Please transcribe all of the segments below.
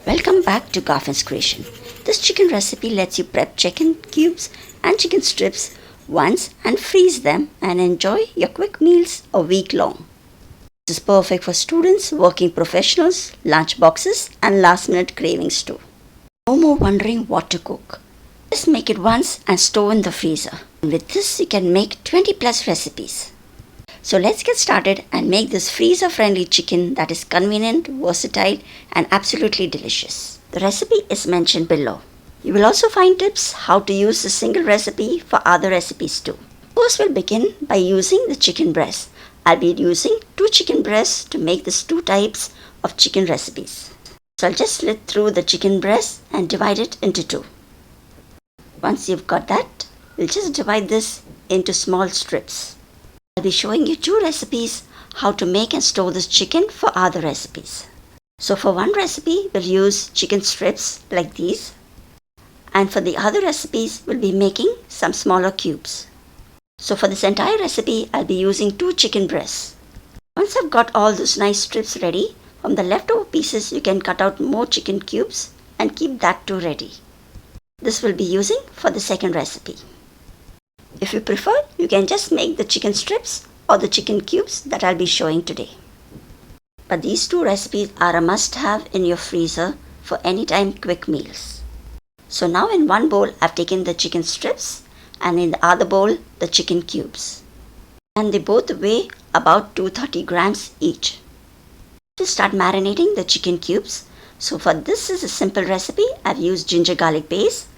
Welcome back to Garfin's creation. This chicken recipe lets you prep chicken cubes and chicken strips once and freeze them and enjoy your quick meals a week long. This is perfect for students, working professionals, lunchboxes and last minute cravings too. No more wondering what to cook. Just make it once and store in the freezer. And with this you can make 20 plus recipes. So let's get started and make this freezer-friendly chicken that is convenient, versatile and absolutely delicious. The recipe is mentioned below. You will also find tips how to use the single recipe for other recipes too. First we'll begin by using the chicken breast. I'll be using 2 chicken breasts to make these 2 types of chicken recipes. So I'll just slit through the chicken breast and divide it into 2. Once you've got that, we'll just divide this into small strips. I'll be showing you 2 recipes how to make and store this chicken for other recipes. So for one recipe, we'll use chicken strips like these. And for the other recipes, we'll be making some smaller cubes. So for this entire recipe, I'll be using 2 chicken breasts. Once I've got all those nice strips ready, from the leftover pieces, you can cut out more chicken cubes and keep that too ready. This will be using for the second recipe. If you prefer, you can just make the chicken strips or the chicken cubes that I'll be showing today. But these 2 recipes are a must-have in your freezer for anytime quick meals. So now in one bowl, I've taken the chicken strips and in the other bowl, the chicken cubes. And they both weigh about 230 grams each. To start marinating the chicken cubes, so for this is a simple recipe, I've used ginger garlic paste,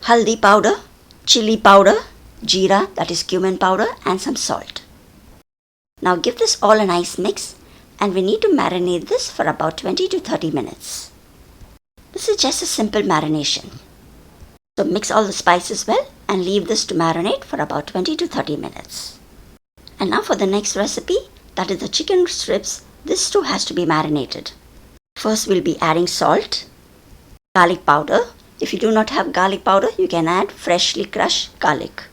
haldi powder, chili powder, jeera, that is cumin powder, and some salt. Now give this all a nice mix and we need to marinate this for about 20 to 30 minutes. This is just a simple marination. So mix all the spices well and leave this to marinate for about 20 to 30 minutes. And now for the next recipe, that is the chicken strips, this too has to be marinated. First we'll be adding salt, garlic powder. If you do not have garlic powder, you can add freshly crushed garlic,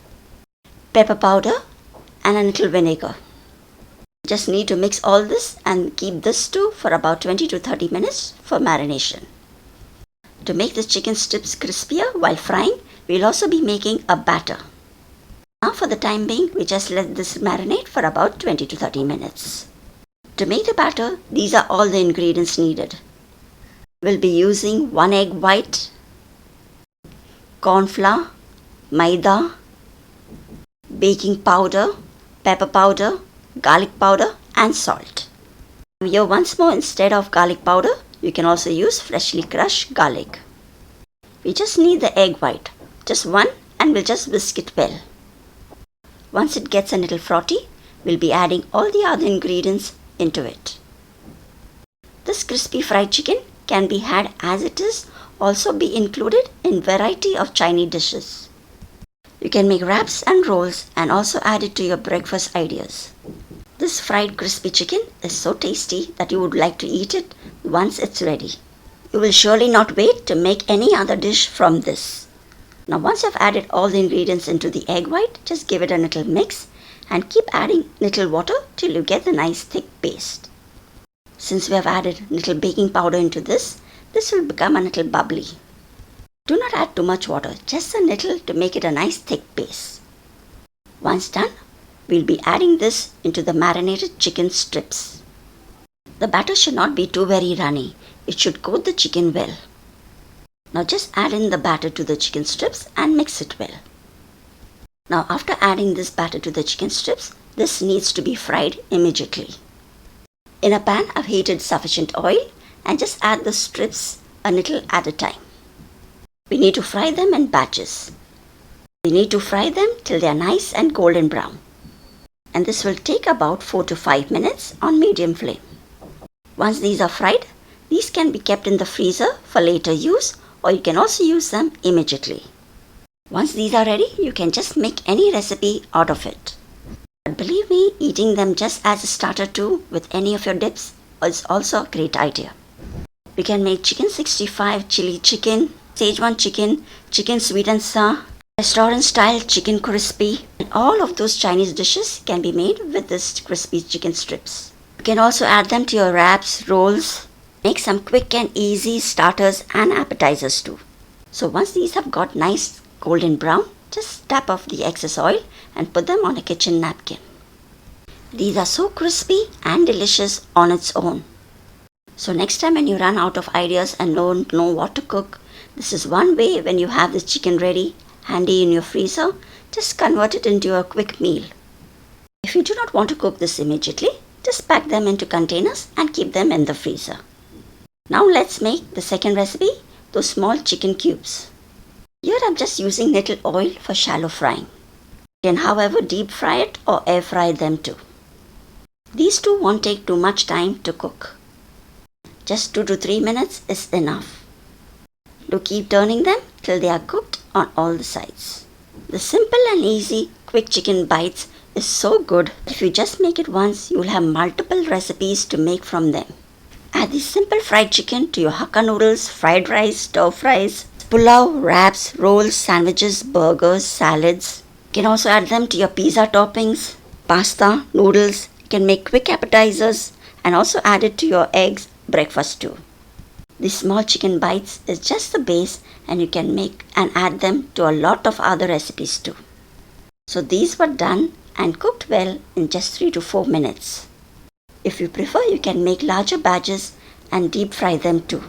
pepper powder and a little vinegar. Just need to mix all this and keep this too for about 20 to 30 minutes for marination. To make the chicken strips crispier while frying, we'll also be making a batter. Now for the time being, we just let this marinate for about 20 to 30 minutes. To make the batter, these are all the ingredients needed. We'll be using 1 egg white, corn flour, Maida, baking powder, pepper powder, garlic powder and salt. Here once more, instead of garlic powder, you can also use freshly crushed garlic. We just need the egg white, just 1, and we'll just whisk it well. Once it gets a little frothy, we'll be adding all the other ingredients into it. This crispy fried chicken can be had as it is, also be included in variety of Chinese dishes. You can make wraps and rolls and also add it to your breakfast ideas. This fried crispy chicken is so tasty that you would like to eat it once it's ready. You will surely not wait to make any other dish from this. Now once I've added all the ingredients into the egg white, just give it a little mix and keep adding little water till you get the nice thick paste. Since we have added little baking powder into this, this will become a little bubbly. Do not add too much water, just a little to make it a nice thick paste. Once done, we'll be adding this into the marinated chicken strips. The batter should not be too very runny. It should coat the chicken well. Now just add in the batter to the chicken strips and mix it well. Now after adding this batter to the chicken strips, this needs to be fried immediately. In a pan, I've heated sufficient oil and just add the strips a little at a time. We need to fry them in batches. We need to fry them till they are nice and golden brown. And this will take about 4 to 5 minutes on medium flame. Once these are fried, these can be kept in the freezer for later use, or you can also use them immediately. Once these are ready, you can just make any recipe out of it. But believe me, eating them just as a starter too with any of your dips is also a great idea. You can make chicken 65, chili chicken, Szechuan chicken, chicken sweet and sour, restaurant style chicken crispy, and all of those Chinese dishes can be made with this crispy chicken strips. You can also add them to your wraps, rolls, Make some quick and easy starters and appetizers too. So once these have got nice golden brown, just tap off the excess oil and put them on a kitchen napkin. These are so crispy and delicious on its own. So next time when you run out of ideas and don't know what to cook, this is one way. When you have this chicken ready, handy in your freezer, just convert it into a quick meal. If you do not want to cook this immediately, just pack them into containers and keep them in the freezer. Now let's make the second recipe, those small chicken cubes. Here I'm just using little oil for shallow frying. You can however deep fry it or air fry them too. These two won't take too much time to cook. Just 2 to 3 minutes is enough. Do keep turning them till they are cooked on all the sides. The simple and easy quick chicken bites is so good. If you just make it once, you will have multiple recipes to make from them. Add the simple fried chicken to your hakka noodles, fried rice, stir fries, pulao, wraps, rolls, sandwiches, burgers, salads. You can also add them to your pizza toppings, pasta, noodles. You can make quick appetizers and also add it to your eggs breakfast too. These small chicken bites is just the base, and you can make and add them to a lot of other recipes too. So these were done and cooked well in just 3 to 4 minutes. If you prefer, you can make larger batches and deep fry them too.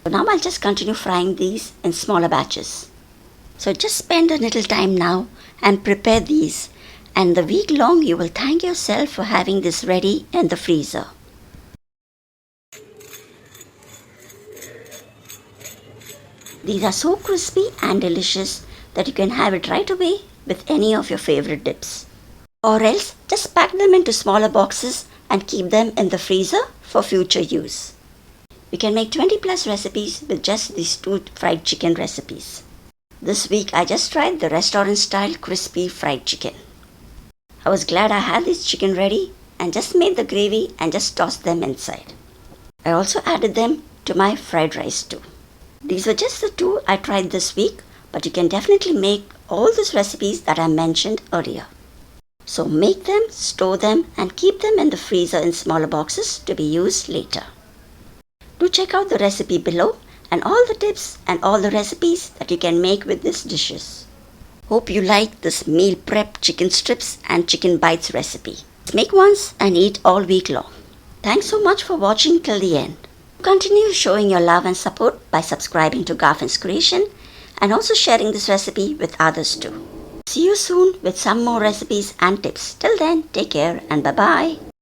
So now I'll just continue frying these in smaller batches. So just spend a little time now and prepare these, and the week long you will thank yourself for having this ready in the freezer. These are so crispy and delicious that you can have it right away with any of your favorite dips. Or else just pack them into smaller boxes and keep them in the freezer for future use. You can make 20 plus recipes with just these 2 fried chicken recipes. This week I just tried the restaurant style crispy fried chicken. I was glad I had this chicken ready and just made the gravy and just tossed them inside. I also added them to my fried rice too. These were just the 2 I tried this week, but you can definitely make all these recipes that I mentioned earlier. So make them, store them, and keep them in the freezer in smaller boxes to be used later. Do check out the recipe below and all the tips and all the recipes that you can make with these dishes. Hope you like this meal prep chicken strips and chicken bites recipe. Make once and eat all week long. Thanks so much for watching till the end. Continue showing your love and support by subscribing to Garfin's Creation and also sharing this recipe with others too. See you soon with some more recipes and tips. Till then, take care and bye-bye.